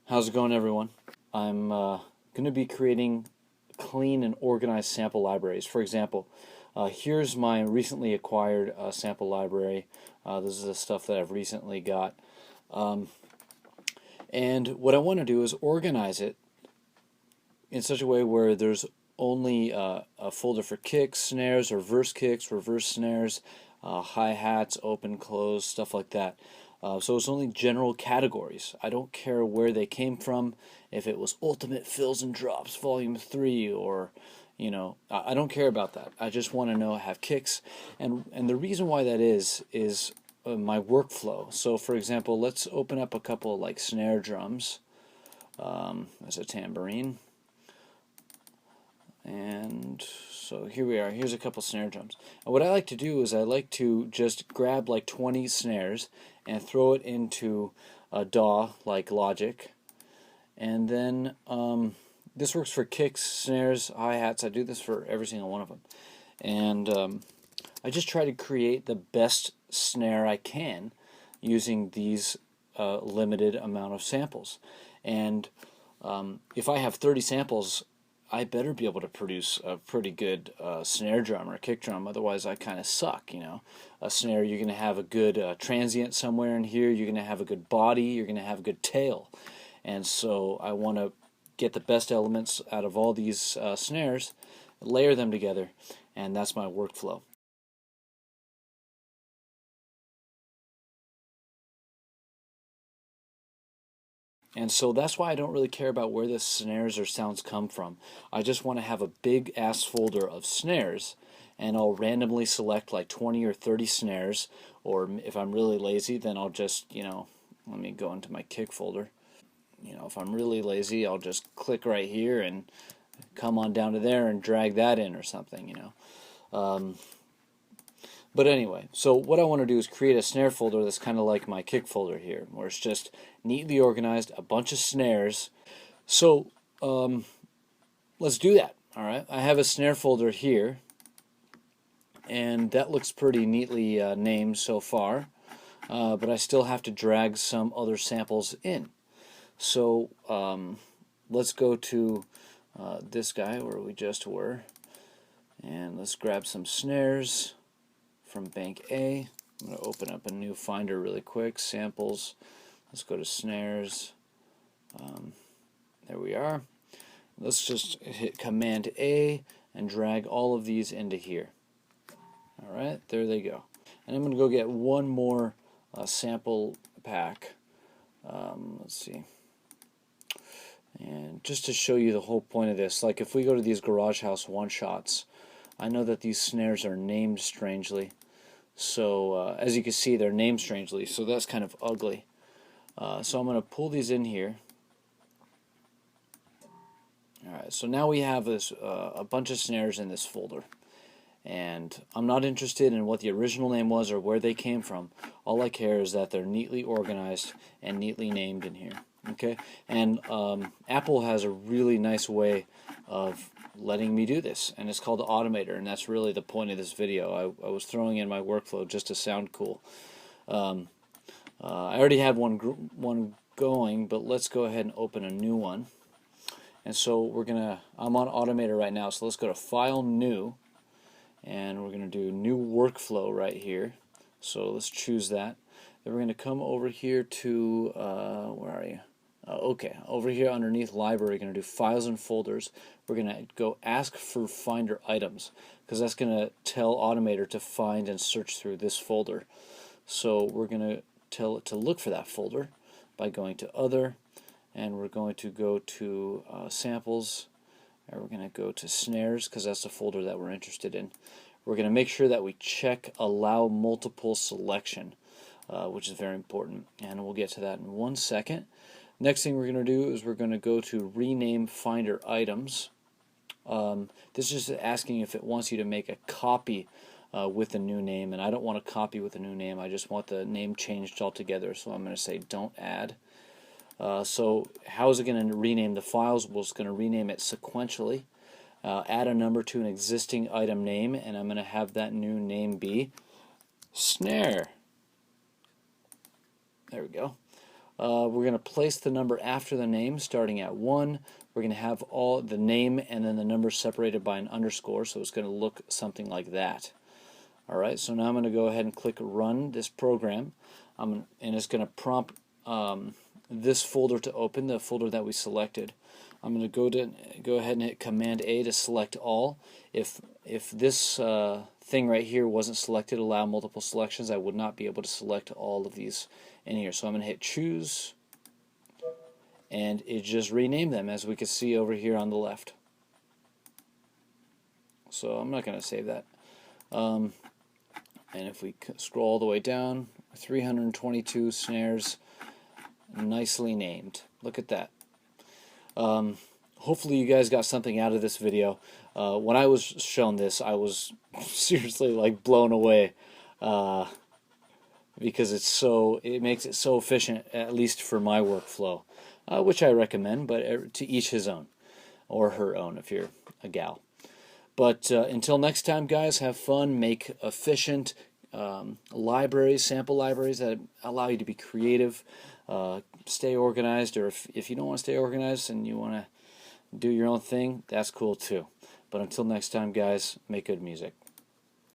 How's it going, everyone? I'm going to be creating clean and organized sample libraries. For example, here's my recently acquired sample library. This is the stuff that I've recently got. And what I want to do is organize it in such a way where there's only a folder for kicks, snares, or reverse snares, hi-hats, open, close, stuff like that. So it's only general categories. I don't care where they came from, if it was Ultimate Fills and Drops Volume 3 or, I don't care about that. I just want to know I have kicks. And the reason why that is my workflow. So for example, let's open up a couple like snare drums. As a tambourine. And so here we are. Here's a couple snare drums. And what I like to do is I like to just grab like 20 snares and throw it into a DAW like Logic. And then this works for kicks, snares, hi-hats. I do this for every single one of them. And I just try to create the best snare I can using these limited amount of samples. And if I have 30 samples, I better be able to produce a pretty good snare drum or a kick drum, otherwise I kind of suck, A snare, you're going to have a good transient somewhere in here, you're going to have a good body, you're going to have a good tail. And so I want to get the best elements out of all these snares, layer them together, and that's my workflow. And so that's why I don't really care about where the snares or sounds come from. I just want to have a big ass folder of snares, and I'll randomly select like 20 or 30 snares, or if I'm really lazy, then I'll just, let me go into my kick folder. If I'm really lazy, I'll just click right here and come on down to there and drag that in or something, But anyway, so what I want to do is create a snare folder that's kind of like my kick folder here, where it's just neatly organized, a bunch of snares. So let's do that. All right, I have a snare folder here, and that looks pretty neatly named so far, but I still have to drag some other samples in. So let's go to this guy where we just were, and let's grab some snares from bank A. I'm going to open up a new finder really quick. Samples. Let's go to snares. There we are. Let's just hit Command A and drag all of these into here. Alright, there they go. And I'm going to go get one more sample pack. Let's see. And just to show you the whole point of this, like if we go to these Garage House one-shots, I know that these snares are named strangely. So as you can see, they're named strangely, so that's kind of ugly. So I'm going to pull these in here. Alright, so now we have this a bunch of snares in this folder. And I'm not interested in what the original name was or where they came from. All I care is that they're neatly organized and neatly named in here. Okay? And Apple has a really nice way of letting me do this, and it's called Automator, and that's really the point of this video. I was throwing in my workflow just to sound cool. I already have one going, but let's go ahead and open a new one. And so I'm on Automator right now, so let's go to File, New, and we're going to do New Workflow right here. So let's choose that. Then we're going to come over here to, where are you? Okay, over here underneath Library, we're going to do Files and Folders. We're going to go Ask for Finder Items, because that's going to tell Automator to find and search through this folder. So we're going to tell it to look for that folder by going to Other, and we're going to go to Samples, and we're going to go to Snares, because that's the folder that we're interested in. We're going to make sure that we check Allow Multiple Selection, which is very important, and we'll get to that in 1 second. Next thing we're going to do is we're going to go to Rename Finder Items. This is just asking if it wants you to make a copy with a new name, and I don't want a copy with a new name. I just want the name changed altogether, so I'm going to say Don't Add. So how is it going to rename the files? Well, it's going to rename it sequentially. Add a number to an existing item name, and I'm going to have that new name be Snare. There we go. We're going to place the number after the name, starting at 1. We're going to have all the name and then the number separated by an underscore, so it's going to look something like that. Alright, so now I'm going to go ahead and click Run this program, and it's going to prompt this folder to open, the folder that we selected. I'm going to go ahead and hit Command A to select all. If this thing right here wasn't selected, allow multiple selections, I would not be able to select all of these in here. So I'm going to hit Choose, and it just renamed them, as we can see over here on the left. So I'm not going to save that. And if we scroll all the way down, 322 snares, nicely named. Look at that. Hopefully you guys got something out of this video. When I was shown this, I was seriously like blown away, because it makes it so efficient, at least for my workflow, which I recommend, but to each his own, or her own if you're a gal. But until next time, guys, have fun, make efficient libraries, sample libraries that allow you to be creative, stay organized, or if you don't want to stay organized and you want to do your own thing, that's cool too. But until next time, guys, make good music.